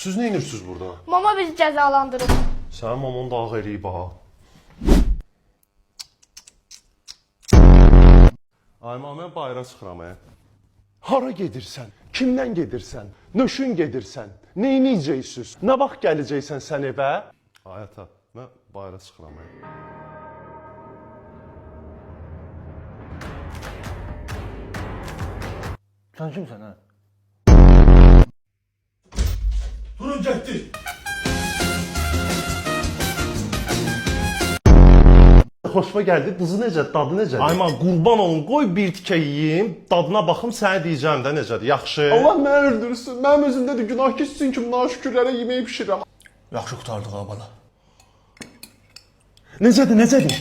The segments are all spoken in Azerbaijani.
Siz nə edirsiniz burada? Mama bizi cəzalandırır. Sənin maman da ağ eləyib ha. Ayma, mən bayıra çıxıram. Hara gedirsən? Kimdən gedirsən? Nöşün gedirsən? Neyniyəcəksiniz? Nə vaxt gələcəksən sən evə? Ay ata, mən bayıra çıxıram. Sən kimsən hə? Durun getdi. Xoşuma gəldi. Duzu necə, dadı necə? Ayman, qurban olun, qoy bir tikə yeyim, dadına baxım, sənə deyəcəm də necədir. Yaxşı. Allah məni öldürsün. Mənim özümdədir günah ki, sizin kimi naşükürlərə yeməyi bişirirəm. Yaxşı qurtardıq ha bala. Necədir?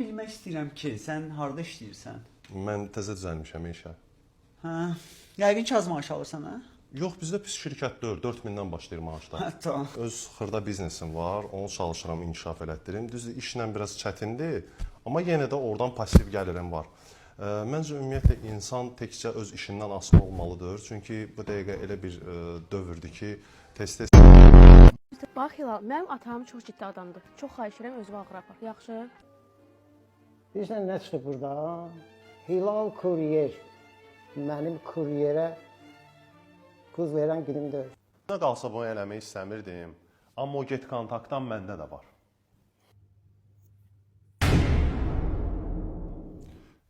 Bilmək istəyirəm ki, sən harda işləyirsən? Mən təzə düzəlmişəm işə. Hə, yəqin ki az maaş alırsan, hə? Yox, bizdə pis şirkət deyil, 4000-dən başlayır maaşlar. Tamam. Öz xırda biznesim var, onu çalışıram inkişaf elətdirim. Düzdür, işlə biraz çətindir, amma yenə də oradan pasiv gəlirim var. Məncə ümumiyyətlə insan təkcə öz işindən asılı olmalıdır. Çünki bu dəqiqə elə bir dövrdür ki, tez-tez... Bax Hilal, mənim atam çox ciddi adamdır. Çox xahiş edirəm özünü ağır apar. Yaxşı? Bilirsən nə çıxıb burada? Hilal kuryer. Mənim kuryerə qız verən günüm deyil. Nə qalsa bunu eləmək istəmirdim, amma o get kontaktdan məndə də var.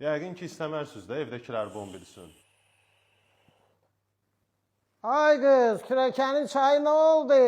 Yəqin ki, istəmərsiniz də evdəkilər bunu bilsin. Ay qız, kürəkənin çayı nə oldu?